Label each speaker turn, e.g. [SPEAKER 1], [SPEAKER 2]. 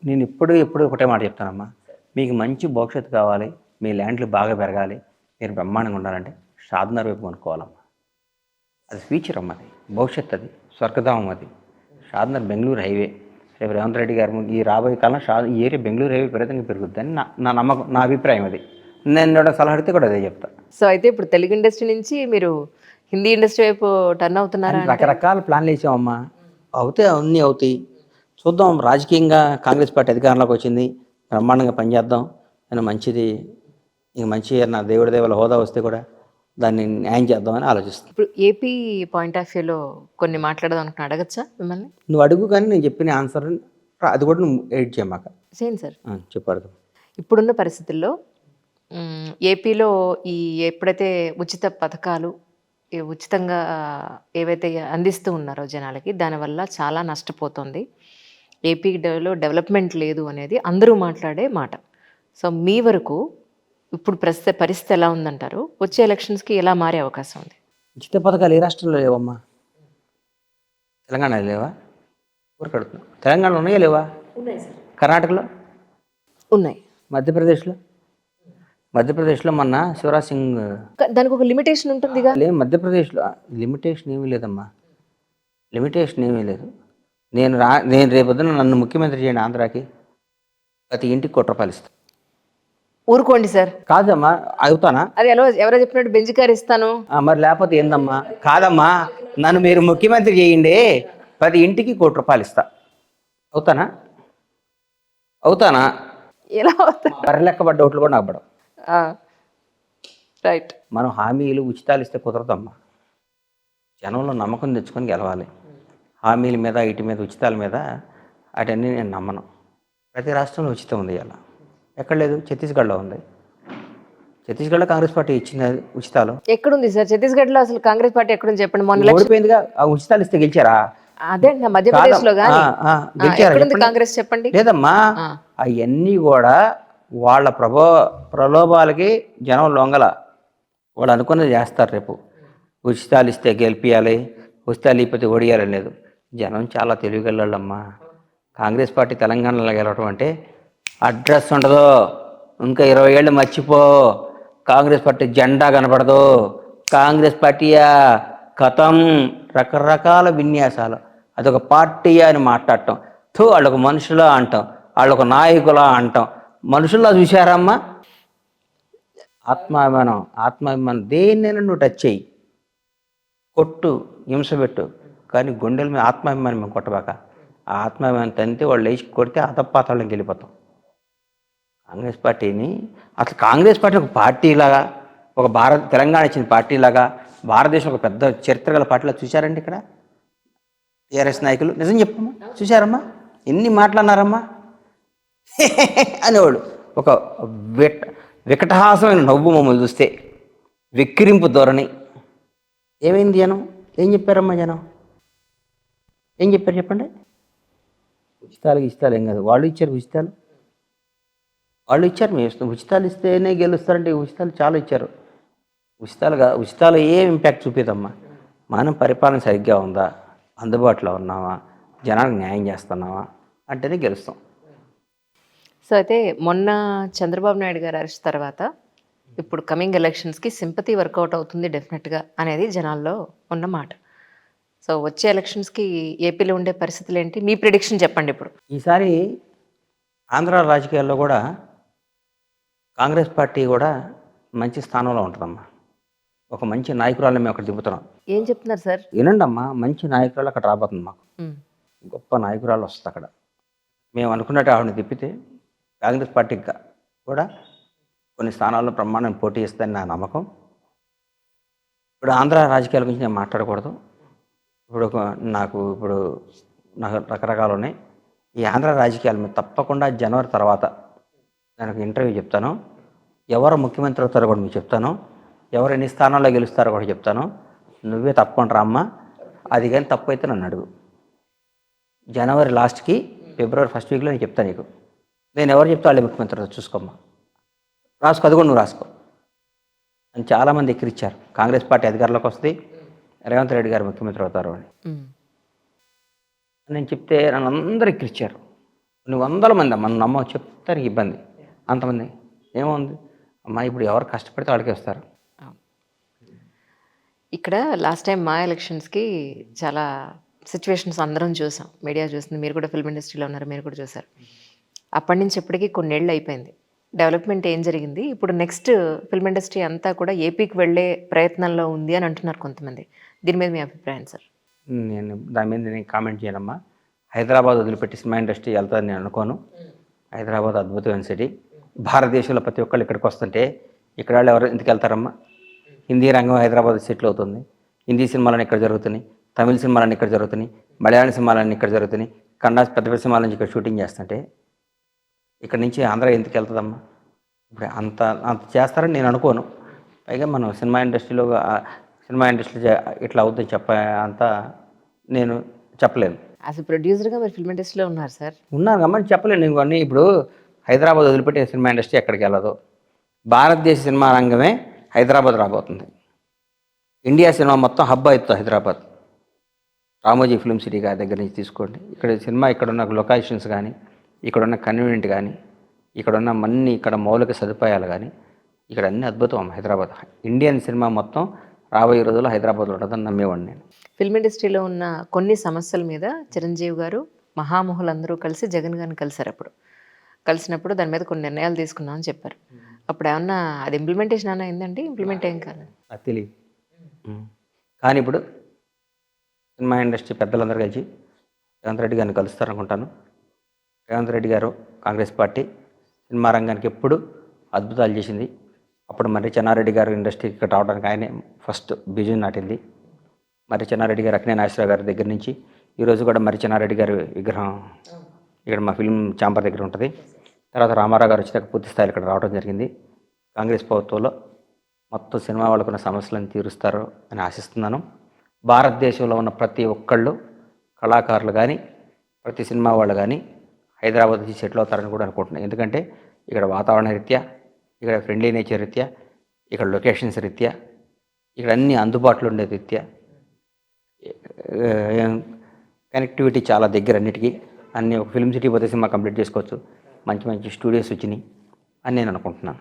[SPEAKER 1] నేను ఎప్పుడు ఒకటే మాట చెప్తానమ్మా. మీకు మంచి భవిష్యత్తు కావాలి, మీ ల్యాండ్‌లు బాగా పెరగాలి, మీరు బ్రహ్మాండంగా ఉండాలంటే షాద్‌నగర్ వైపు కొనుక్కోవాలమ్మా. అది ఫ్యూచర్ అమ్మా అది. భవిష్యత్తు అది. స్వర్గధామం అది. షాద్‌నగర్ బెంగుళూరు హైవే. రేపు రేవంత్ రెడ్డి గారు ఈ రాబోయే కాలం ఈ ఏరియా బెంగుళూరు హైవే విపరీతంగా పెరుగుద్దని నా నమ్మకం, నా అభిప్రాయం అది. నేను ఎవరైనా సలహా అడిగితే కూడా అదే చెప్తా.
[SPEAKER 2] సో అయితే ఇప్పుడు తెలుగు ఇండస్ట్రీ నుంచి మీరు హిందీ ఇండస్ట్రీ వైపు టర్న్ అవుతున్నారా అంటే?
[SPEAKER 1] రకరకాల ప్లాన్లు వేసామమ్మా. అవుతాయి, అన్నీ అవుతాయి. చూద్దాం. రాజకీయంగా కాంగ్రెస్ పార్టీ అధికారంలోకి వచ్చింది, బ్రహ్మాండంగా పనిచేద్దాం. అని మంచిది, ఇంక మంచి నా దేవుడి దేవల హోదా వస్తే కూడా దాన్ని న్యాయం చేద్దామని ఆలోచిస్తాను.
[SPEAKER 2] ఇప్పుడు ఏపీ పాయింట్ ఆఫ్ వ్యూలో కొన్ని మాట్లాడదాం అనుకున్నా, అడగచ్చా మిమ్మల్ని?
[SPEAKER 1] నువ్వు అడుగు, కానీ నేను చెప్పిన ఆన్సర్ అది కూడా నువ్వు ఎడిట్ చేయమాక.
[SPEAKER 2] చేయండి సార్.
[SPEAKER 1] చెప్పు, అడుగు.
[SPEAKER 2] ఇప్పుడున్న పరిస్థితుల్లో ఏపీలో ఈ ఎప్పుడైతే ఉచిత పథకాలు ఉచితంగా ఏవైతే అందిస్తూ ఉన్నారో జనాలకి, దానివల్ల చాలా నష్టపోతుంది. ఏపీలో డెవలప్మెంట్ లేదు అనేది అందరూ మాట్లాడే మాట. సో మీ వరకు ఇప్పుడు ప్రస్తుత పరిస్థితి ఎలా ఉందంటారు? వచ్చే ఎలక్షన్స్కి ఎలా మారే అవకాశం ఉంది?
[SPEAKER 1] ఉచిత పథకాలు ఏ రాష్ట్రంలో లేవమ్మా? తెలంగాణలో లేవా? ఊరికి అడుగుతున్నా. తెలంగాణలో ఉన్నాయా లేవా?
[SPEAKER 2] ఉన్నాయి సార్.
[SPEAKER 1] కర్ణాటకలో
[SPEAKER 2] ఉన్నాయి.
[SPEAKER 1] మధ్యప్రదేశ్లో మొన్న శివరాజ్ సింగ్.
[SPEAKER 2] దానికి ఒక లిమిటేషన్ ఉంటుందిగా.
[SPEAKER 1] మధ్యప్రదేశ్లో లిమిటేషన్ ఏమీ లేదమ్మా. లిమిటేషన్ ఏమీ లేదు. నేను రేపొద్దున నన్ను ముఖ్యమంత్రి చేయండి ఆంధ్రాకి, ప్రతి ఇంటికి ₹1 ఇస్తాను.
[SPEAKER 2] ఊరుకోండి సార్.
[SPEAKER 1] కాదమ్మా, అవుతానా?
[SPEAKER 2] అది ఎవరో చెప్పినట్టు బెంజ్ కార్ ఇస్తాను.
[SPEAKER 1] మరి లేకపోతే ఏందమ్మా? కాదమ్మా, నన్ను మీరు ముఖ్యమంత్రి చేయండి, ప్రతి ఇంటికి ₹1 ఇస్తా. అవుతానా?
[SPEAKER 2] ఎలా అవుతా?
[SPEAKER 1] బర్రెలెక్కబడ్డ ఓట్లు కూడా నాకు పడవు.
[SPEAKER 2] రైట్.
[SPEAKER 1] మనం హామీలు ఉచితాలు ఇస్తే కుదరదమ్మా. జనంలో నమ్మకం తెచ్చుకొని గెలవాలి. హామీల మీద, ఇటు మీద, ఉచితాల మీద వాటన్నీ నేను నమ్మను. ప్రతి రాష్ట్రంలో ఉచితం ఉంది. ఇలా ఎక్కడ లేదు? ఛత్తీస్గఢ్లో ఉంది. ఛత్తీస్గఢ్లో కాంగ్రెస్ పార్టీ ఇచ్చిన ఉచితాలు.
[SPEAKER 2] ఎక్కడుంది సార్ ఛత్తీస్గఢ్లో? అసలు కాంగ్రెస్ పార్టీ ఎక్కడుంది చెప్పండి. మొన్న
[SPEAKER 1] ఓడిపోయిందిగా. ఆ ఉచితాలు ఇస్తే గెలిచారా?
[SPEAKER 2] అదే మధ్యప్రదేశ్ లో గానీ
[SPEAKER 1] గెలిచారా?
[SPEAKER 2] కాంగ్రెస్ చెప్పండి.
[SPEAKER 1] లేదమ్మా, అవన్నీ కూడా వాళ్ళ ప్రలోభాలకి జనం లొంగల. వాళ్ళు అనుకున్నది చేస్తారు. రేపు ఉచితాలు ఇస్తే గెలిపియాలి, ఉచితాలు ఇకపోతే ఓడియాలని లేదు. జనం చాలా తెలివిగలమ్మా. కాంగ్రెస్ పార్టీ తెలంగాణలో గెలవడం అంటే అడ్రస్ ఉండదు. ఇంకా 20 ఏళ్ళు మర్చిపో. కాంగ్రెస్ పార్టీ జెండా కనపడదు. కాంగ్రెస్ పార్టీయా కథం. రకరకాల విన్యాసాలు. అదొక పార్టీయా అని మాట్లాడటం. వాళ్ళొక మనుషులా అంటాం, వాళ్ళొక నాయకులా అంటాం. మనుషుల్లా చూశారమ్మా? ఆత్మాభిమానం దేన్నైనా నువ్వు టచ్ చేయి, కొట్టు, హింస పెట్టు, కానీ గుండెల మీద ఆత్మాభిమానం మేము కొట్టబాక. ఆ ఆత్మాభిమానం తంతే వాళ్ళు లేచి కొడితే అతపాతాళ్ళకి వెళ్ళిపోతాం. కాంగ్రెస్ పార్టీని అసలు కాంగ్రెస్ పార్టీ ఒక పార్టీలాగా, ఒక తెలంగాణ ఇచ్చిన పార్టీలాగా, భారతదేశం ఒక పెద్ద చరిత్ర గల పార్టీలా చూశారండి ఇక్కడ టీఆర్ఎస్ నాయకులు. నిజం చెప్పమ్మా, చూశారమ్మా? ఎన్ని మాట్లాడినారమ్మా అనేవాడు. ఒక వికటహాసమైన నవ్వు మమ్మల్ని చూస్తే, వెక్కిరింపు ధోరణి. ఏమైంది జనం? ఏం చెప్పారమ్మా జనం? ఏం చెప్పారు చెప్పండి? ఉచితాలు ఏం కాదు. వాళ్ళు ఇచ్చారు ఉచితాలు. మేము ఇస్తాం. ఉచితాలు ఇస్తేనే గెలుస్తారంటే ఉచితాలు చాలా ఇచ్చారు. ఉచితాలు ఏ ఇంపాక్ట్ చూపిదమ్మా? మనం పరిపాలన సరిగ్గా ఉందా, అందుబాటులో ఉన్నామా, జనానికి న్యాయం చేస్తున్నామా అంటేనే గెలుస్తాం.
[SPEAKER 2] సో అయితే మొన్న చంద్రబాబు నాయుడు గారు అరెస్ట్ తర్వాత ఇప్పుడు కమింగ్ ఎలక్షన్స్కి సింపతి వర్కౌట్ అవుతుంది డెఫినెట్గా అనేది జనాల్లో ఉన్న మాట. సో వచ్చే ఎలక్షన్స్కి ఏపీలో ఉండే పరిస్థితులు ఏంటి? మీ ప్రిడిక్షన్ చెప్పండి. ఇప్పుడు
[SPEAKER 1] ఈసారి ఆంధ్ర రాజకీయాల్లో కూడా కాంగ్రెస్ పార్టీ కూడా మంచి స్థానంలో ఉంటుందమ్మా. ఒక మంచి నాయకురాలు మేము అక్కడ దింపుతున్నాం.
[SPEAKER 2] ఏం చెప్తున్నారు సార్?
[SPEAKER 1] వినండి అమ్మా, మంచి నాయకురాలు అక్కడ రాబోతుంది. మాకు గొప్ప నాయకురాలు వస్తుంది అక్కడ. మేము అనుకున్నట్టు ఆవిడని తిప్పితే కాంగ్రెస్ పార్టీకి కూడా కొన్ని స్థానాల్లో ప్రమాణం పోటీ ఇస్తాయని నా నమ్మకం. ఇప్పుడు ఆంధ్ర రాజకీయాల గురించి నేను మాట్లాడకూడదు. నాకు రకరకాలు ఉన్నాయి. ఈ ఆంధ్ర రాజకీయాల మీద తప్పకుండా జనవరి తర్వాత నేను ఇంటర్వ్యూ చెప్తాను. ఎవరు ముఖ్యమంత్రి అవుతారో కూడా మీకు చెప్తాను. ఎవరు ఎన్ని స్థానాల్లో గెలుస్తారో కూడా చెప్తాను. నువ్వే తప్పకుండా రామ్మా. అది కానీ తప్పు అయితే నన్ను అడుగు. జనవరి లాస్ట్కి ఫిబ్రవరి ఫస్ట్ వీక్లో నేను చెప్తాను నీకు. నేను ఎవరు చెప్తా వాళ్ళే ముఖ్యమంత్రి చూసుకోమ్మా. రాసుకో, అది కూడా నువ్వు రాసుకో అని చాలామంది ఎక్కిరిచ్చారు. కాంగ్రెస్ పార్టీ అధికారంలోకి వస్తుంది, రేవంత్ రెడ్డి గారు ముఖ్యమంత్రి అవుతారు అని నేను చెప్తే నన్ను అందరూ ఎక్కిరిచ్చారు. కొన్ని వందల మంది మనం నమ్మ చెప్తారు ఇబ్బంది అంతమంది ఏముంది అమ్మా ఇప్పుడు ఎవరు కష్టపడితే వాళ్ళకి వస్తారు.
[SPEAKER 2] ఇక్కడ లాస్ట్ టైం మా ఎలక్షన్స్కి చాలా సిచ్యువేషన్స్ అందరం చూసాం, మీడియా చూసింది, మీరు కూడా ఫిల్మ్ ఇండస్ట్రీలో ఉన్నారు, మీరు కూడా చూసారు. అప్పటి నుంచి ఇప్పటికీ కొన్నేళ్ళు అయిపోయింది. డెవలప్మెంట్ ఏం జరిగింది? ఇప్పుడు నెక్స్ట్ ఫిల్మ్ ఇండస్ట్రీ అంతా కూడా ఏపీకి వెళ్ళే ప్రయత్నంలో ఉంది అని అంటున్నారు కొంతమంది. దీని మీద మీ అభిప్రాయం సార్?
[SPEAKER 1] నేను దాని మీద నేను కామెంట్ చేయనమ్మా. హైదరాబాద్ వదిలిపెట్టి సినిమా ఇండస్ట్రీ వెళ్తాదని నేను అనుకోను. హైదరాబాద్ అద్భుతమైన సిటీ. భారతదేశంలో ప్రతి ఒక్కళ్ళు ఇక్కడికి వస్తుంటే ఇక్కడ వాళ్ళు ఎవరు ఎందుకు వెళ్తారమ్మా? హిందీ రంగం హైదరాబాద్ సెటిల్ అవుతుంది. హిందీ సినిమాలన్నీ ఇక్కడ జరుగుతున్నాయి, తమిళ సినిమాలన్నీ ఇక్కడ జరుగుతున్నాయి, మలయాళం సినిమాలన్నీ ఇక్కడ జరుగుతున్నాయి, కన్నడ పెద్ద పెద్ద సినిమాల నుంచి ఇక్కడ షూటింగ్ చేస్తుంటే ఇక్కడ నుంచి ఆంధ్ర ఎందుకు వెళ్తుందమ్మా? ఇప్పుడు అంత అంత చేస్తారని నేను అనుకోను. పైగా మనం సినిమా ఇండస్ట్రీ ఇట్లా అవుతుందని అంత నేను చెప్పలేను.
[SPEAKER 2] యాజ్ ప్రొడ్యూసర్గా మీరు ఫిల్మ్ ఇండస్ట్రీలో ఉన్నారు సార్.
[SPEAKER 1] ఉన్నాను కమ్మని చెప్పలేను. ఇంకొన్ని ఇప్పుడు హైదరాబాద్ వదిలిపెట్టే సినిమా ఇండస్ట్రీ ఎక్కడికి వెళ్ళదు. భారతదేశ సినిమా రంగమే హైదరాబాద్ రాబోతుంది. ఇండియా సినిమా మొత్తం హబ్ అవుతుంది హైదరాబాద్. రామోజీ ఫిల్మ్ సిటీ దగ్గర నుంచి తీసుకోండి, ఇక్కడ సినిమా ఇక్కడున్న లొకేషన్స్ కానీ, ఇక్కడున్న కన్వీనియంట్ కానీ, ఇక్కడున్న ఇక్కడ మౌలిక సదుపాయాలు కానీ ఇక్కడ అన్నీ అద్భుతం. హైదరాబాద్ ఇండియన్ సినిమా మొత్తం రాబోయే రోజుల్లో హైదరాబాద్లో ఉంటుందని నమ్మేవాడిని నేను.
[SPEAKER 2] ఫిల్మ్ ఇండస్ట్రీలో ఉన్న కొన్ని సమస్యల మీద చిరంజీవి గారు మహామహులందరూ కలిసి జగన్ గారిని కలిశారు. కలిసినప్పుడు దాని మీద కొన్ని నిర్ణయాలు తీసుకున్నామని చెప్పారు. అప్పుడు ఏమన్నా అది ఇంప్లిమెంటేషన్ అన్నా అయిందండి? ఇంప్లిమెంట్ ఏం కాదు,
[SPEAKER 1] అది తెలియదు. కానీ ఇప్పుడు సినిమా ఇండస్ట్రీ పెద్దలందరూ కలిసి రేవంత్ రెడ్డి గారిని కలుస్తారనుకుంటాను. రేవంత్ రెడ్డి గారు కాంగ్రెస్ పార్టీ సినిమా రంగానికి ఎప్పుడు అద్భుతాలు చేసింది. అప్పుడు మర్రి చెన్నారెడ్డి గారు ఇండస్ట్రీకి ఇక్కడ రావడానికి ఆయనే ఫస్ట్ బీజం నాటింది. మర్రి చెన్నారెడ్డి గారు అక్కినే నాగేశ్వరరావు గారి దగ్గర నుంచి ఈరోజు కూడా మర్రి చెన్నారెడ్డి గారి విగ్రహం ఇక్కడ మా ఫిల్మ్ ఛాంబర్ దగ్గర ఉంటుంది. తర్వాత రామారావు గారు వచ్చాక పూర్తి స్థాయిలో ఇక్కడ రావడం జరిగింది. కాంగ్రెస్ ప్రభుత్వంలో మొత్తం సినిమా వాళ్ళకున్న సమస్యలను తీరుస్తారు అని ఆశిస్తున్నాను. భారతదేశంలో ఉన్న ప్రతి ఒక్కళ్ళు కళాకారులు కానీ ప్రతి సినిమా వాళ్ళు కానీ హైదరాబాద్ నుంచి సెటిల్ అవుతారని కూడా అనుకుంటున్నాను. ఎందుకంటే ఇక్కడ వాతావరణ రీత్యా, ఇక్కడ ఫ్రెండ్లీ నేచర్ రీత్యా, ఇక్కడ లొకేషన్స్ రీత్యా, ఇక్కడ అన్నీ అందుబాటులో ఉండే రీత్యా, కనెక్టివిటీ చాలా దగ్గర అన్నిటికీ. అన్నీ ఒక ఫిల్మ్ సిటీ పోతే సినిమా కంప్లీట్ చేసుకోవచ్చు. మంచి మంచి స్టూడియోస్ వచ్చినాయి అని నేను అనుకుంటున్నాను.